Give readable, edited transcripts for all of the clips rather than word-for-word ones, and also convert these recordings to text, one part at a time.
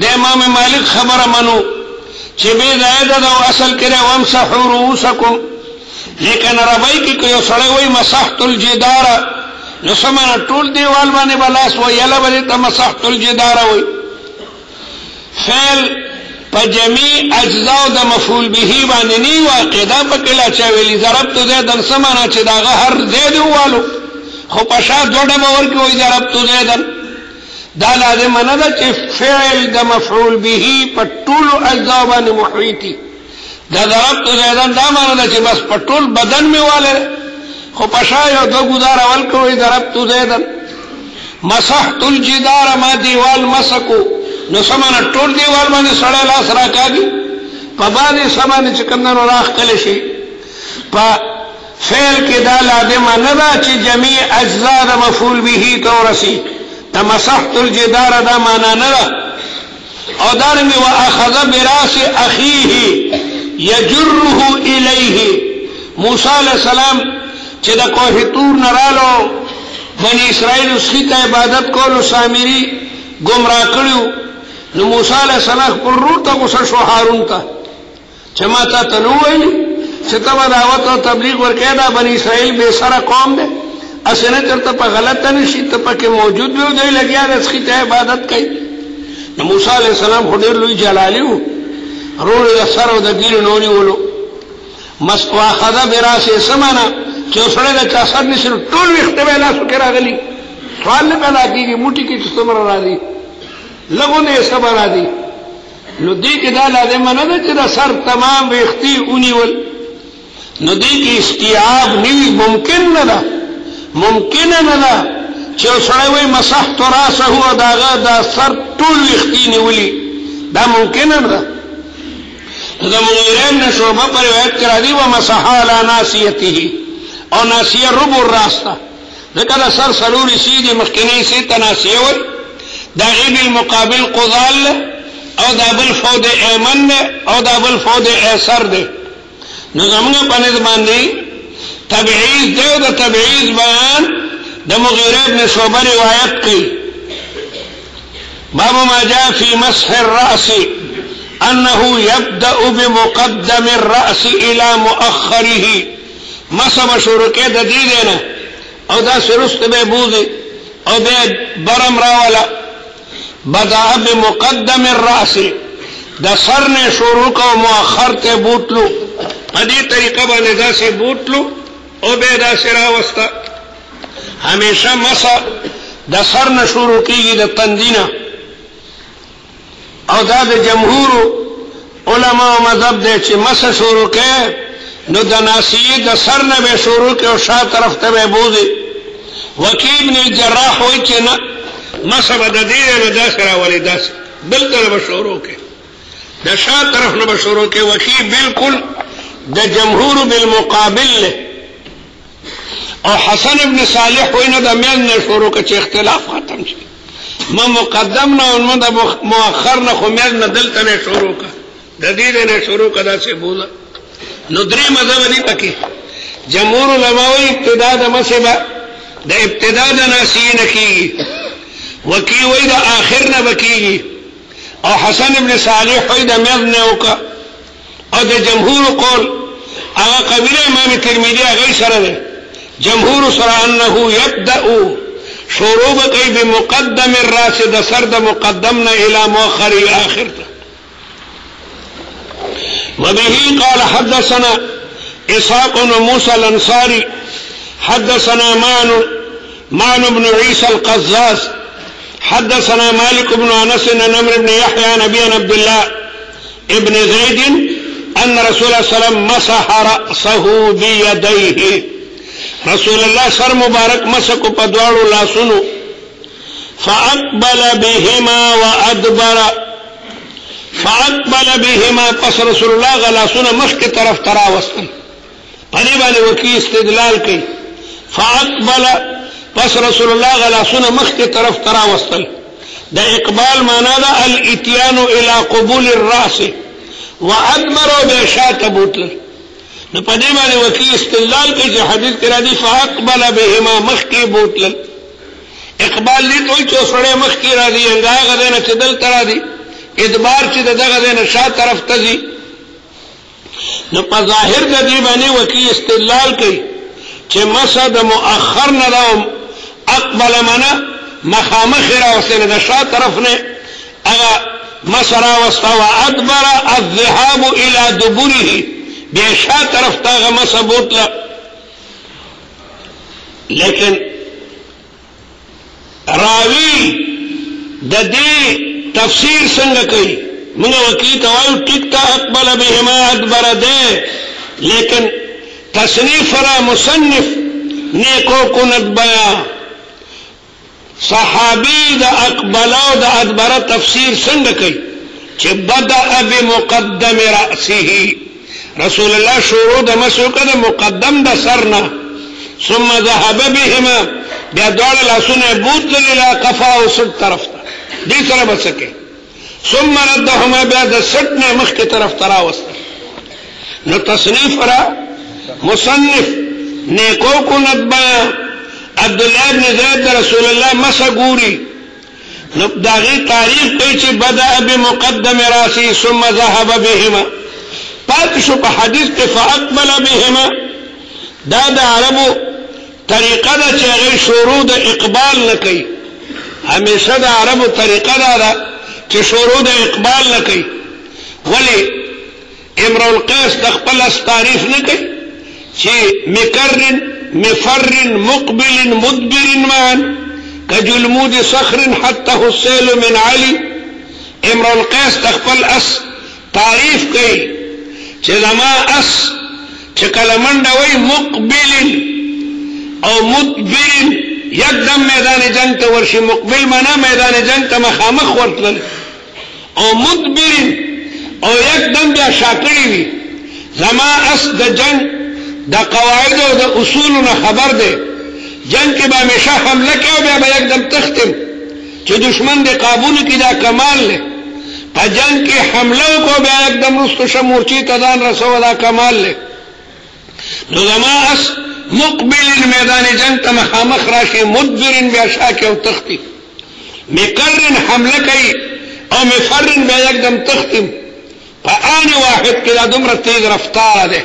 د امام مالک خبره منو چې به زائده دا اصل کړه وامسحوا رؤوسکم لیکن عربی کې یو سړی وای مسحت الجدار نو سمانه ټول دیوال باندې بلاس و یلا باندې مسحت الجدار وای فعل په جميع اجزاء د مفعول به باندې نی واقع دا پکې لا چا ویلي ضربت زیدن سمانه چې داغه هر زید والو خو پښا دوړه باور کې وای ضربت زیدن دا لازم نه ده چې فعل د مفعول به په ټول اجزاء باندې محیطي دا ضربت زیدن دا معنی ده چې بس په ټول بدن می واله خو پښا یو دو گزار اول کوي ضربت زیدن مسحت الجدار ما دیوال مسکو نو سمانه ټول دیوال باندې سړی لاس راکاږي په باندې سمانه چې کمنو راخ کله شي په فعل کې دا لازم نه ده چې جميع اجزاء د مفعول به تورسي تمسحت الجدار دا معنا نه ده او دارنګ واخذ براس اخيه يجره اليه موسی علیہ السلام چې د کوه تور نرالو بنی اسرائیل اسخیت عبادت کولو سامری گمراه کړو نو موسی علیہ السلام پر روته غوسه شو هارون ته چې ما ته تنوي چې تبا دعوت او تبلیغ ورکړه دا بنی اسرائیل به سره قوم ده اسنه چرته په غلطه نشي ته پکې موجود وي دی لګیا د اسخیت عبادت کوي نو موسی علیہ السلام خو ډیر لوی جلالی وو رول د سر او د ګیل نوري ولو مسوا خذا براسه سمانا چې سره د چا سر نشي ټول وخت به لا سکه راغلي سوال نه پیدا کیږي موټي کې څه مر راځي لګونه صبر راځي نو دې کې دا لازم نه ده چې د سر تمام وختي اونیول نو دې کې استیعاب نیوی ممکن نه ده ممکن نه ده چې سره وای مسحت راسه هو داغه دا سر ټول وختي نیولي دا ممکن نه ده دا مغیرین نشوبه پر روایت کرا دی ومسح علی ناسیته او ناسیه ربع الراس تا ذکر سر سلوری سیدی مخکنی سی تناسیه وی دا غیب المقابل قضال او دا بالفود ایمن او دا بالفود ایسر دے نظمنا پنید باندی تبعیز دے و دا تبعیز بیان دا مغیره ابن شعبہ روایت کی باب ما جاء فی مسح الرأس انه يبدأ بمقدم الرأس الى مؤخره مسح مشهور کې د دې دینا او دا سرست به بوزي او به برم راولا بدأ بمقدم الرأس دا سر نے شروع کو مؤخر ته بوتلو دې طریقه باندې دا سي بوتلو او به دا سره وستا همیشه مسح دا سر نه شروع کیږي د تندینا او دا د جمهور علماء مذهب دې چې مسح شروع کړي نو د ناسیه د سر نه به شروع کې او شا طرف ته به بوزي وکیل ابن الجراح وایي چې نه مسح د دې نه دا سره ولې داس بل طرف شروع کې د شا طرف نه به شروع کې وکیل بالکل د جمهور بالمقابل او حسن ابن صالح وایي نو د میان نه شروع کې اختلاف ختم شي ما مقدم نه او ما مؤخر نه خو میان نه دلته نه شروع کا د دې نه شروع کدا څه بوله نو درې مذهب دي پکې جمهور علماء ابتداء د مسبه د ابتداء د ناسیه نه کیږي وکی وای د اخر نه بکیږي او حسن ابن صالح وای د میان نه وکا او د جمهور قول هغه قبیله امام ترمذی هغه سره ده جمهور سره انه يبدا شروع بکی بمقدم الراس د سر د مقدمنا الى مؤخر الاخر وبه قال حدثنا اسحاق بن موسى الانصاري حدثنا معن بن عيسى القزاز حدثنا مالك بن انس عن عمرو بن يحيى عن ابي عبد الله ابن زيد ان رسول الله صلى الله عليه وسلم مسح راسه بيديه رسول الله سر مبارک مسکو په دواړو لاسونو فاقبل بهما وادبر فاقبل بهما پس رسول الله غلاسونه مخ کی طرف تراوستل پدې باندې وکی استدلال کوي فاقبل پس رسول الله غلاسونه مخ کی طرف تراوستل د اقبال معنا ده الاتيان الى قبول الراس وادبر بشات بوتل نو پدې باندې وکی استدلال کوي چې حدیث کې راځي فاقبل بهما مخ کی بوتل اقبال دې ټول چې سره مخ کی راځي هغه غدنه چې دل تر راځي ادبار چې دغه دینه شا طرف ته ځي نو په ظاهر د دې باندې وکی استدلال کوي چې مسد مؤخر نه دا اقبل منا مخامخ راوستنه د شا طرف نه هغه مسرا واستوى ادبر الذهاب الى دبره بیا شا طرف ته هغه مسبوت لا لیکن راوی د دې تفسیر څنګه کوي موږ وکی ته وایو ټیک ته اقبل بهما ادبر ده لیکن تصنیف را مصنف نیکو کند بیا صحابی دا اقبل او دا ادبر تفسیر څنګه کوي چې بدأ بمقدم رأسه رسول الله شروع د مسو کده مقدم د سرنا ثم ذهب بهما بیا دوړ لاسونه بوت لله قفا او سټ طرف ته دې سره بچکه ثم ردهما بیا د سټ نه مخ کی طرف تراوست نو تصنیف را مصنف نیکو کو نبا عبد الله بن زید رسول الله مسغوري نو داغي تاریخ کوي چې بدا بمقدم راسي ثم ذهب بهما پات شو په حدیث کې فاقبل بهما دا د عربو طریقه ده چې هغه شروع د اقبال نه کوي همیشه د عربو طریقه ده چې شروع د اقبال نه کوي ولی امرؤ القیس د خپل تعریف نه کوي چې مکرن مفر مقبل مدبر معا كجلمود صخر حتى السيل من علي امرؤ القیس خپل اس تعریف کوي چې زما اس چې کلمنده وای مقبل او مدبر یکدم میدان جنگ ته ورشي مقبل معنا میدان جنگ ته مخامخ ورتل او مدبر او یکدم بیا شاکړی وي زما اس د جنگ د قواعد او د اصولونو خبر دی جنگ کې به همیشه حمله کوي بیا به یکدم تختم چې دشمن د قابو کې دا کمال له په جنگ کې حمله کو بیا یکدم رستو شمورچی تدان رسو دا کمال له نو زما اس مقبل میدان جنگ ته مخامخ راشي مدبر بیا شاکه او تختی مکرن حمله کوي او مفرن بیا یکدم تختم په آن واحد کې دا دومره تیز رفتار ده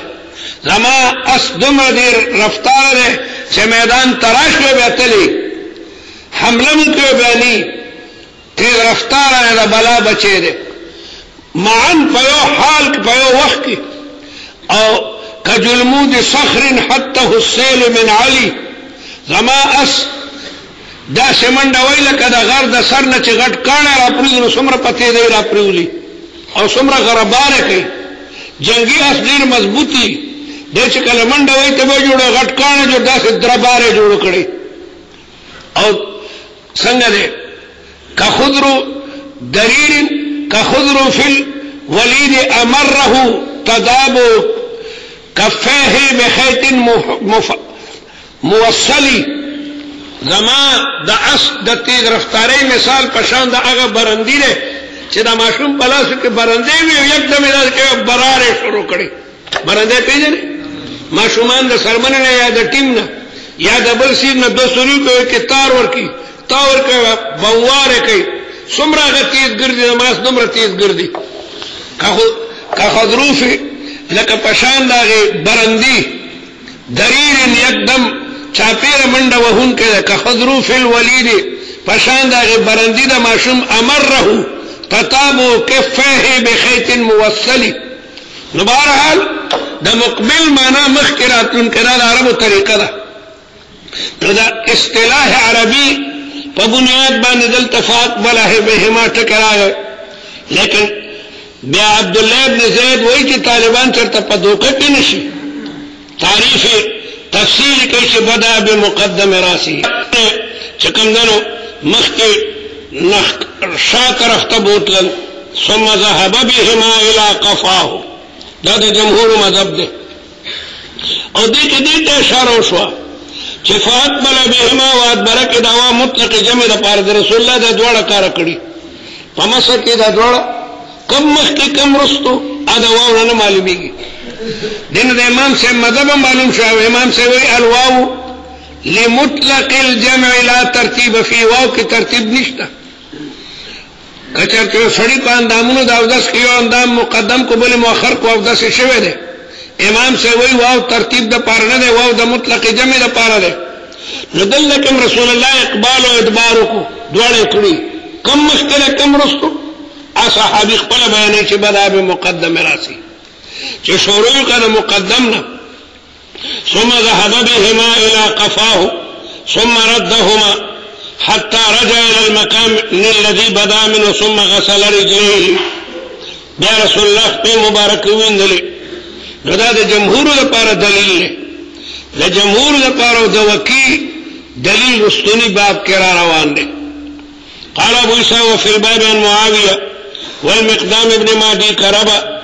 زما اس دومره دیر رفتار ده چې میدان تراش به تلی حمله مکو بانی تیز رفتار نه بلا بچی ده معن په یو حال په یو وخت او كجلمود صخر حته السيل من علي زما اس دا سمنډ ویل کده غر د سر نه چې غټ کانه را پریږي سمره پته دی را پریولي او سمره غرباره کوي جنگي اس ډیر مضبوطي د چې کله منډ وای ته به جوړه غټ کانه جوړ داسې درباره جوړ کړي او څنګه ده كخضر درير كخضر في الوليد امره تدابو كفاه بخيط موصلي زما د اس د تیز رفتاری مثال پشان د هغه برندی ده چې د ماشوم په لاس کې برندې وي یکدم یې کې براره شروع کړي برندې پیژنې ماشومان د سرمنه نه یا د ټیم نه یا د بل سیر نه 200 روپے کې تار ورکی تاور کوي بواره کوي څومره غتیز ګرځي نماز دومره تیز ګرځي کا خضروف لکه پشان داغه برندی دریر یکدم چاپیر منډه وهون کې کا خضروف الولید پشان داغه برندی د ماشوم امره تتابو كفه بخيط موصل نو بهرحال د مقبل معنا مخکراتن کړه د عربو طریقه ده دا اصطلاح عربي په بنیاد باندې دل تفاق بلاه بهما ټکراغ لیکن بیا عبد الله ابن زید وایي چې طالبان چرته په دوکه کې نشي تعریف تفصیل کوي چې بدا بمقدم راسي چې کوم دنو مخکې نخ شا طرف ته بوتل ثم ذهب بهما الى قفاه دا د جمهور مذهب ده او دې کې دې ته اشاره وشو چې فاقبل بهما وادبر کې دا مطلق جمع د پاره رسول الله د دوړه کار کړی په مسه کې دا دوړه کم مخ کې کم رستو ادا واو نه معلومیږي دین د امام سے مذهب معلوم شو امام سے وی الواو لمطلق الجمع لا ترتیب فی واو کی ترتیب نشته کچرته سړی په اندامونو د اودس کې یو اندام مقدم کو بل مؤخر کو اودس شوی دی امام سے وی واو ترتیب د پاره نه دی واو د مطلق جمع د پاره دی نو دلکم رسول الله اقبال او ادبار کو دواړه کړی کم مشکله کم رستو صحابي خپل بیانې چې بدابه مقدم راسي چې شروع کړه مقدم نه ثم ذهب بهما الى قفاه ثم ردهما حتى رجع الى المكان الذي بدا منه ثم غسل رجليه بیا رسول الله په مبارک ویندلې نو دا د جمهور لپاره دلیل دی د جمهور لپاره د وکی دلیل رستونی باب کې را روان دی قال ابو عيسى وفي الباب عن معاويه والمقدام ابن معدي كربا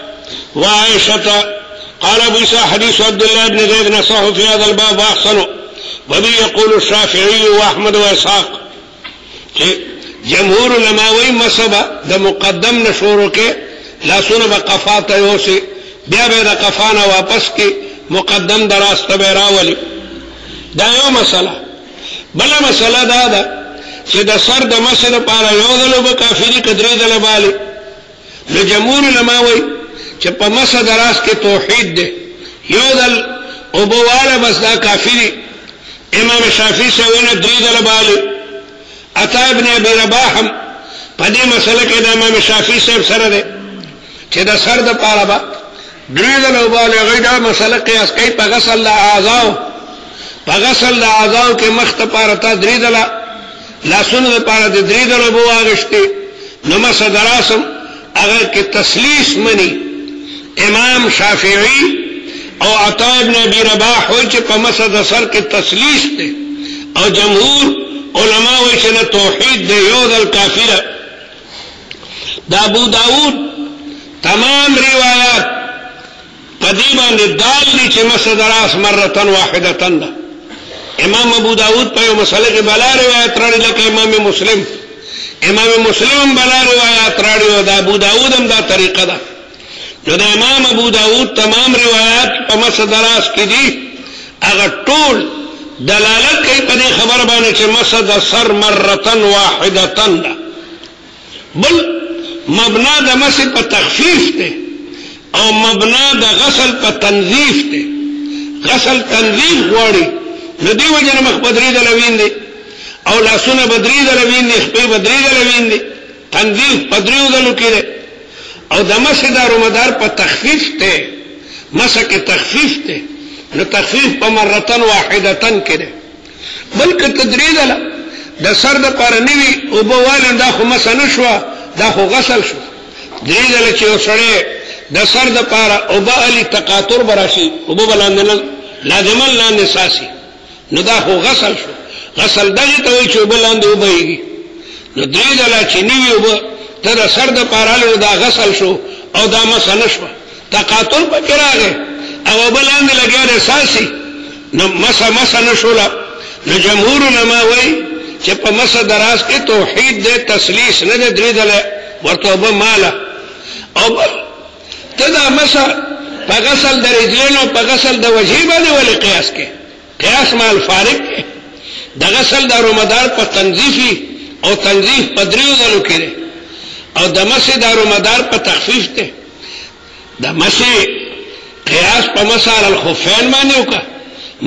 وعائشه قال ابو عيسى حديث عبد الله بن زيد نصح في هذا الباب واحسنه وبه يقول الشافعي واحمد واسحاق جمهور علماء مسبه د مقدم نشورو کې لاسونه بقفات یوسي بیا به د قفانه واپس کې مقدم دراسته به راولي دا یو مسله بل مسله دا ده چې د سر د مسجد لپاره یو ځل به کافی دي کدرې ځله بالي نو جمهور علماء وایي چې په مسجد دراس کې توحید ده یو ځل او بواله بس دا کافی دي امام شافعي سوینه درې ځله بالي عطا ابن ابي رباح په دې مسله کې د امام شافعي صاحب سره ده چې د سر د پاره به درې ځله بالي غیدا مسله قیاس کوي په غسل اعضاء په غسل اعضاء کې مخ ته پاره تا درې ځله لاسونه لپاره د درې ځله بو واغشته نو مسجد دراسم اگر کې تسلیس منی امام شافعی او عطا ابن ابي رباح وایي چې په مسجد سر کې تسلیس ده او جمهور علماء وایي چې توحید ده یو ځل کافی ده د ابو داود تمام روایات پدې باندې دال دي چې مسجد راس مرتن واحدتن ده امام ابو داود په یو مسله کې بلا روایت راړي لکه امام مسلم بلا روایت راړي او د ابو داود هم دا طریقه ده نو د امام ابو داود تمام روایت په مسجد راس کې دي هغه ټول دلالت کوي په دې خبر باندې چې مسجد سر مرتن واحدتن ده بل مبنا د مسجد په تخفیف ده او مبنا د غسل په تنظیف ده غسل تنظیف غواړي نو دی وجه مخ بدري دلوین دي او لاسونه بدري دلوین دي خپې بدري دلوین دي تنظیف بدري دلو کړي او د مسجد رمضان په تخفیف ته مسکه تخفیف ته نو تخفیف په مرتن واحدتن کړي بلکې تدریج له د سر د پاره نیوي او بوال دا خو مسنه شو دا خو غسل شو درې ځله چې وسړې د سر د پاره او بالی تقاطر براشي او بلاندل لازم لاندې ساسي نو دا خو غسل شو غسل دغه ته وي چې بلاندې وبېږي نو درې ځله چې نیوي او ته د سر د پاره له دا غسل شو او دا مسنه شو تقاطر پکې راغی او بلاندې لګیا ساسي نو مسنه شو نو جمهور علماء وایي چې په مسجد دراس کې توحید دې تسلیس نه دې درې ځله ورته به مالا او تدا مسا په غسل د رجلینو په غسل د وجهې باندې ولې قیاس کې قیاس مال فارق کې د غسل د رمضان په تنظیفي او تنظیف په درې ځلو کې او د مسجد د رمضان په تخفیف ته د مسجد قیاس په مسال الخفين باندې وکړه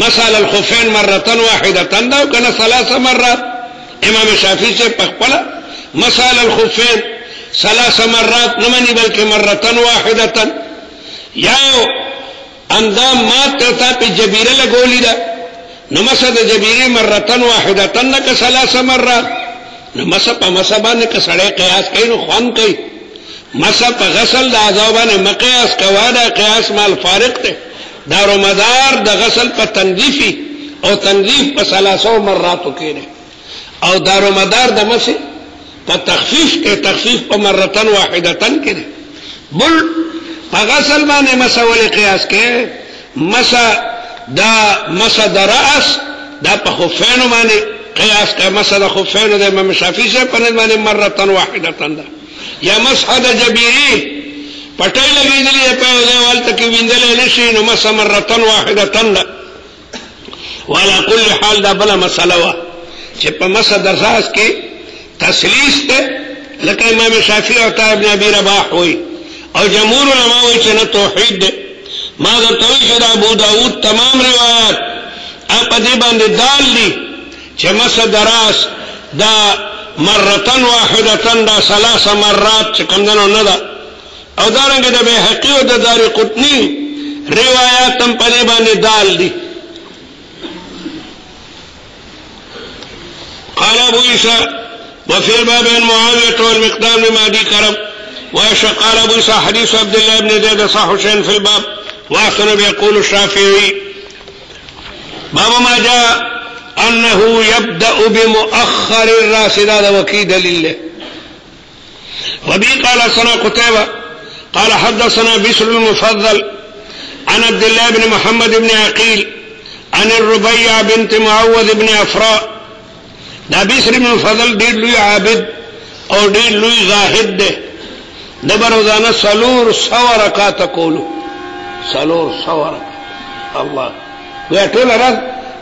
مسال الخفين مرتين واحدتن دا کنه ثلاث مرات امام شافعي سے پخپلا مسال الخفين ثلاث مرات نمنی بلکہ مرتن واحدتن یاو اندام مات تا پی جبیره لگولی دا نمسد جبیره مرتن واحدتن نکا ثلاث مرات نمسا پا مسابان نکا سڑے قیاس کئی نو خوان کئی مسا پا غسل دا عذابان مقیاس کوادا قیاس مال فارق تے دارو مدار دا غسل پا تنظیفی او تنظیف پا ثلاثو مراتو کینے او دارو مدار دا مسا پا تخفیف کے تخفیف پا مرتن واحدتن کینے بل پا غسل بانے مسا ولی قیاس کے مسا دا رأس دا پا خفینو بانے قیاس کا مسا دا خفینو دا امام شافعی سے پند بانے مرتن واحدتن دا یا مسح دا جبیری پٹائی لگی دلی پاو دے والتا کی ویندلے نشینو مسا مرتن واحدتن دا والا کل حال دا بلا مسلوہ چه پا مسا درساس کی تسلیس تے لکه امام شافعی او طه ابن ابي رباح وایي او جمهور علما وایي چې نه توحید ده. ما درته وایي چې د ابو داود تمام روایات په دې باندې دال دي چې مس د راس دا مرتن واحدتن دا 3 مرات چې کوم نه ده. او دارنګه د بیهقي او د دارقطني روایات هم په دې باندې دال دي. قال ابو عيسى وفي الباب عن معاوية والمقدام بن معدي كرب قال ابو عيسى حديث عبد الله بن زيد صح شيء في الباب واخر يقول الشافعي باب ما جاء انه يبدأ بمؤخر الراس هذا وكيد لله. وبه قال سنا قتيبة قال حدثنا بشر المفضل عن عبد الله بن محمد بن عقيل عن الربيع بنت معوذ بن افراء. دا بشر بن المفضل ډیر لوی عابد او ډیر لوی زاهد ده. د بروزانه 400 رکعات کولو 400 الله وی ټول راز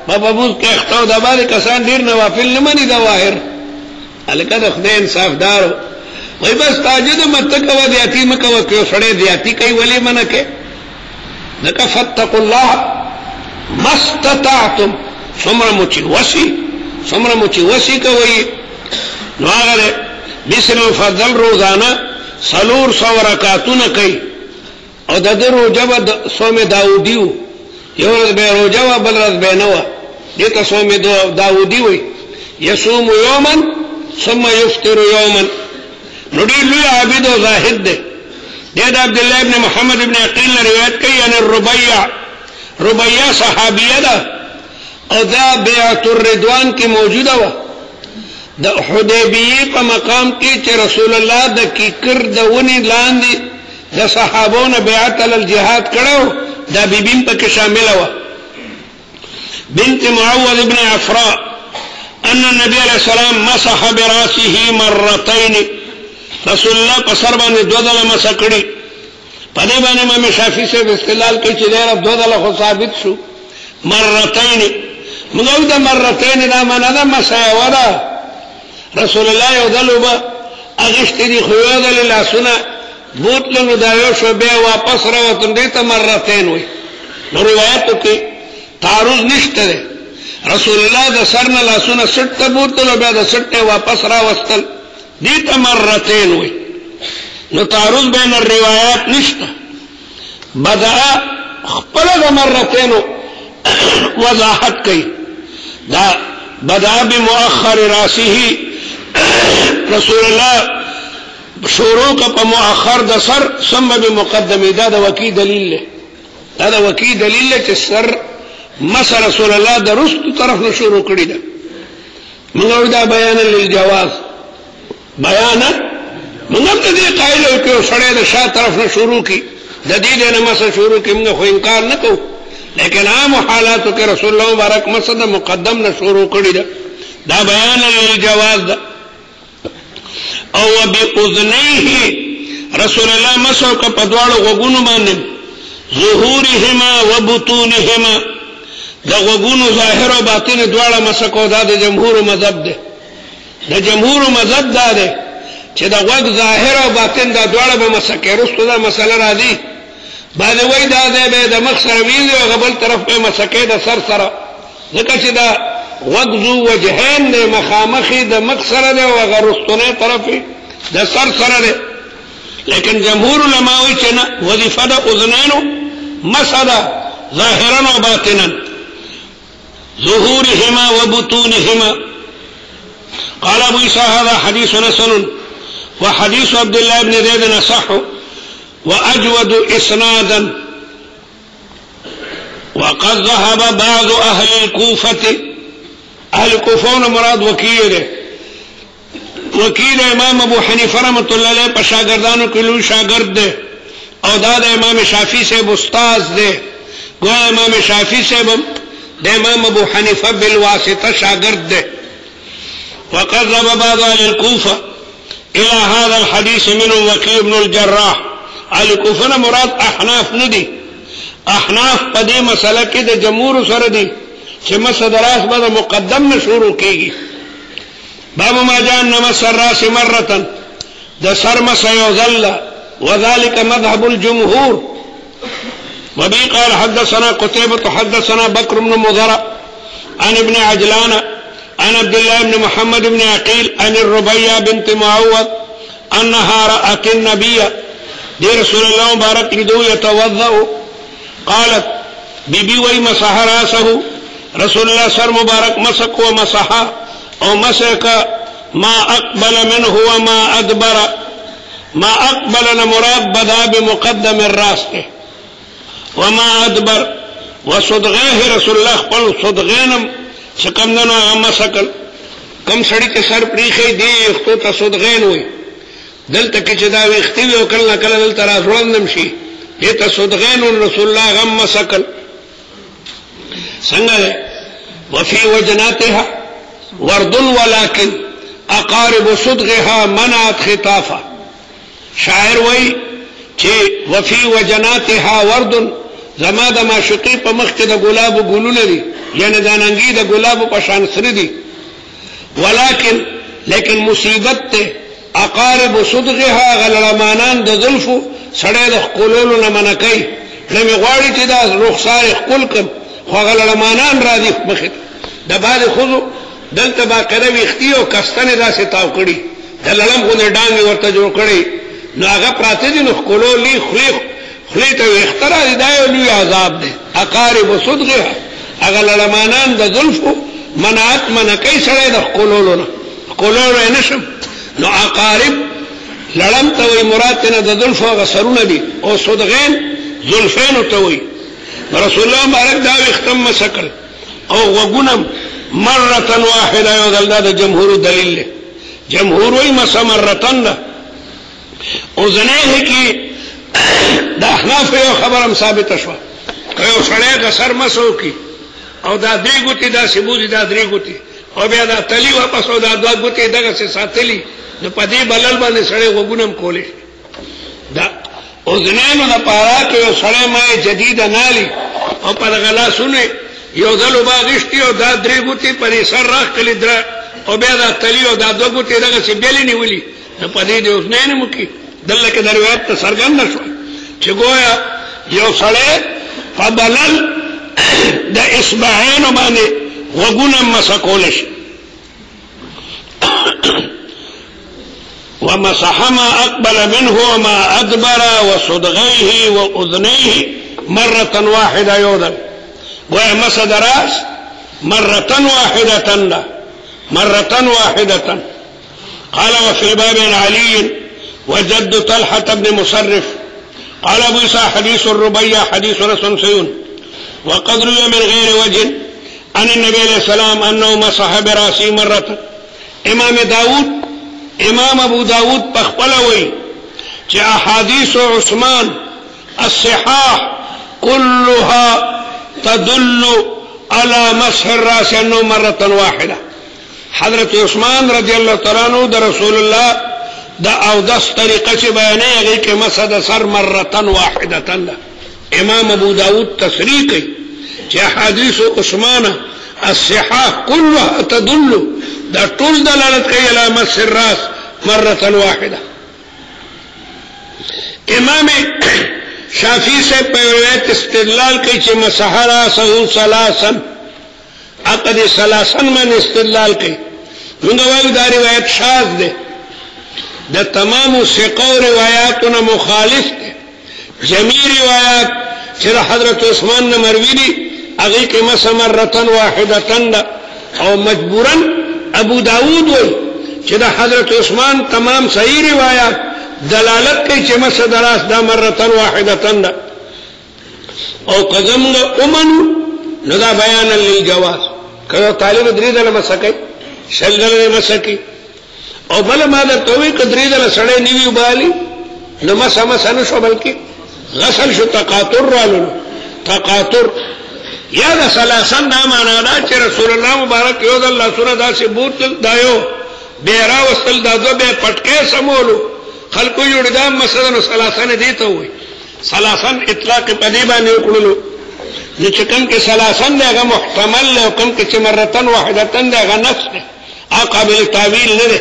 بابا بوز کې اختاو د باندې کسان ډیر نوافل نه مني دا واهر الکه د خدای انصاف دارو وای بس تاجد متکو د یتیم کو کې سړې د یتی کوي ولی منکه دک فتقوا الله مستطعتم څومره مچ وسی کوي نو هغه بشر مفضل روزانه 400 رکعاتونه کوي او د روزه د صوم داودیو یو ورځ به روزه و بل ورځ به نه و دته صوم داودی وي يصوم يوما ثم يفطر يوما. نو ډیر لوی عابد او زاهد دی. د عبد الله ابن محمد ابن عقيل روایت کوي ان ربيع صحابیه ده او دا بیعت الرضوان کې موجوده و د حدیبیه په مقام کې چې رسول الله د کیکر د ونی لاندې د صحابونو بیعت علی الجهاد کړو دا بیبیم پکې شامل و. بنت معوذ بن عفراء ان النبي عليه السلام مسح براسه مرتين. رسول الله په سر باندې دوه ځله مسح کړی. په دې باندې امام شافعي سے استدلال کوي چې دا دوه ځله خو ثابت شو مرتين. موږ دا مرتين دا معنا ده مسح ودا رسول الله یو دلوبه اغشت دي خو یو دل لاسونه بوتلو دا یو شو به واپس راوتم دې ته مرتين وي. نو روایتو کې تعارض نشته ده. رسول الله د سرنا لاسونه سټ بوتلو به د سټ واپس راوستل دې ته مرتين وي. نو تعارض بین الروایات نشته. بدأ خپل د مرتين وضاحت کوي دا بدأ بمؤخر راسه رسول الله شروع کا په مؤخر د سر ثم بمقدم. دا د وکی دلیل له دا د وکی دلیل چې سر مس رسول الله د رست طرف نه شروع کړی دا. موږ دا بیان للجواز بیان موږ ته دې قائل او کې سړی د شا طرف نه شروع کی د دې نه مس شروع کی موږ خو انکار نه کوو لیکن عام حالاتو کې رسول الله مبارک مس د مقدم نه شروع کړی دا بیان للجواز دا. او باذنیه رسول الله مسو کا پدواړو غوګونو باندې ظهورهما وبطونهما دا غوګونو ظاهر او باطن دواړه مسکو دا د جمهور مذهب ده. د جمهور مذهب دا ده چې دا غوګ ظاهر او باطن دا دواړه به مسکه رسول الله مسله راځي باندې وای دا ده د مخ سره ویل او غبل طرف په مسکه د سر سره ځکه چې دا وغزو وجهين نه مخامخي د مخ سره ده او غرستونه طرف د سر سره ده. لیکن جمهور علماء وایي چې نه وظیفه د اذنانو مسدا ظاهرا و باطنا ظهورهما وبطونهما. قال ابو عيسى هذا حديث حسن وحديث عبد الله بن زيد اصح واجود اسنادا. وقد ذهب بعض اهل الكوفه اهل الكوفه مراد وکیل امام ابو حنیفه رحمۃ اللہ علیہ په شاګردانو کې لوی شاګرد ده او دا د امام شافعی سے استاد ده. ګویا امام شافعی سے د امام ابو حنیفه بالواسطه شاګرد ده. وقد ذهب بعض اهل الكوفه الى هذا الحديث منهم وكيع بن الجراح. اهل الكوفه مراد احناف ندي. احناف په دې مسله کې د جمهور سره دي چې مسدراس به مقدم نه شروع کیږي. باب ما جاء نمس الراس مرة د سر مسح یو ځل وذلك مذهب الجمهور. وبه قال حدثنا قتيبة حدثنا بكر بن مضر عن ابن عجلان عن عبد الله بن محمد بن عقيل عن الربيع بنت معوض انها رأت النبي دي رسول الله مبارك لدو يتوضأ قالت بيبي وي مسح راسه رسول الله سر مبارك مسك ومسح او مسك ما اقبل منه وما ادبر. ما اقبل مراد بدا بمقدم الراس وما ادبر وصدغه رسول الله خپل صدغینم چکم دنو هغه مسکل. کم سړی چې سر پریخي دی اختو ته صدغین وي. دلته کې چې دا وختي وي او کله کله دلته راځوړندم شي دې ته صدغین رسول الله هغه مسکل. څنګه وفي وجناتها ورد ولكن اقارب صدغها منعت خطافه. شاعر وای چې وفي وجناتها ورد زما د معشوقې په مخ کې د ګلاب ګلونه دي یعنی د ننګي د ګلاب په شان سره دي لیکن مصیبت ته اقارب صدغها غلمانان د زلفو سړی د خپلولو نه منکای لمه غواړي چې دا رخسار خپل کم خو غلمانان را دي مخه د بعد خودو دلته باقاعده وختي او کستنه داسې تاو کړي د لړم غو نه ډانګ ورته جوړ کړي نو هغه پراته دي نو خپلولي خلی ته اختراع دی دا یو لوی عذاب دی. اقارب صدغها هغه لړمانان د زلفو منعت منکای سړی د خپلولو نه خپلولو یې نشم نو اقارب لړم ته وي مراد نه د زلفو هغه سرونه دي او صدغین زلفین ته وي. رسول الله مبارک دا وختم مسکل او وګونم مره واحده یو دلته د جمهور دلیل له جمهور وي مسمرتن او زنه کې دا احناف یو خبرم ثابت شو یو سړی د سر مسو کی او دا درې ګوتې دا سبوزي دا درې ګوتې او بیا دا تلی واپس او دا دوه ګوتې دغه څه ساتلی نو په دې بلل باندې سړی وګونم کولې دا اوذنانو د پاره کې یو سړی مې جدید نالي او په غلا سونه یو ځلو باغشتي او دا درې ګوتې پرې سر راخ کړي در او بیا دا تلی او دا دوه ګوتې دغه څه بیلې نیولې نو په دې اوذنانو مو کې دلته کې دروایت ته سرګند شو چې گویا یو سړی په بلل د اصبعین باندې وګونم مسکول شي ومسح ما اقبل منه وما ادبر وصدغيه واذنيه مره واحده يودا ومسد راس مره واحده مره واحده. قال وفي باب علي وجد طلحه بن مصرف قال ابو عيسى حديث الربيع حديث رسول سيون وقد روي من غير وجه عن النبي عليه السلام انه مسح براسه مره. امام ابو داود پخپلوي چې احاديث عثمان الصحاح كلها تدل على مسح الراس انه مره واحده. حضرت عثمان رضی الله تعالی عنہ د رسول الله دا او داس طریقه چې بیانې هغه کې مسح سر مره واحده ده. امام ابو داود تصریح کوي چې احاديث عثمان الصحاح كلها تدل دا ټول دلالت کوي على مسح الراس مره واحده. امام شافعی سے روایت استدلال کوي چې مسح راسه ثلاثا عقد ثلاثا من استدلال کوي. موږ وایو دا روایت شاذ ده د تمام ثقو روایتونو مخالف ده. جميع روایات چې حضرت عثمان نے مروي دي هغه کې مسح مره واحده او مجبورا ابو داود وایي چې دا حضرت عثمان تمام صحیح روایات دلالت کوي چې مسح دراس دا مره واحده ده او قدم امن نو دا بیان للجواز. کله طالب درې دله مسکای شل دله مسکی او بل ما دا توي کدرې دله سړې نیوی وبالي نو مسح نشو بلکې غسل شو تقاطر رالو تقاطر یا دا ثلاثن دا معنا دا چې رسول الله مبارک یو د الله سره دا سی بوتل دایو بیرا وصل دا دو به پټکې سمولو خلکو جوړ دا مثلا ثلاثن دي ته وي ثلاثن اطلاق پدی باندې وکړلو نو چې کوم کې ثلاثن دا محتمل او کوم کې چې مرتن واحدتن دا نفس ده قابل تعویل نه ده.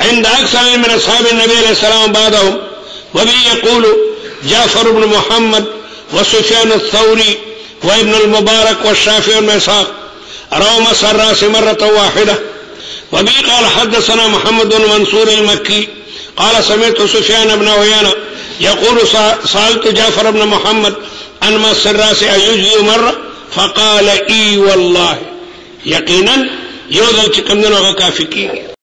عند أكثر من أصحاب النبي عليه السلام بعدهم وبه يقول جعفر بن محمد وسفيان الثوري وابن المبارك والشافعي والمساق روى مس الرأس مرة واحدة. وبه قال حدثنا محمد بن منصور المكي قال سمعت سفيان بن عيينة يقول سألت جعفر بن محمد عن مس الرأس أيجزئ مرة فقال إي والله يقينا يوذل كم دنوغا كافي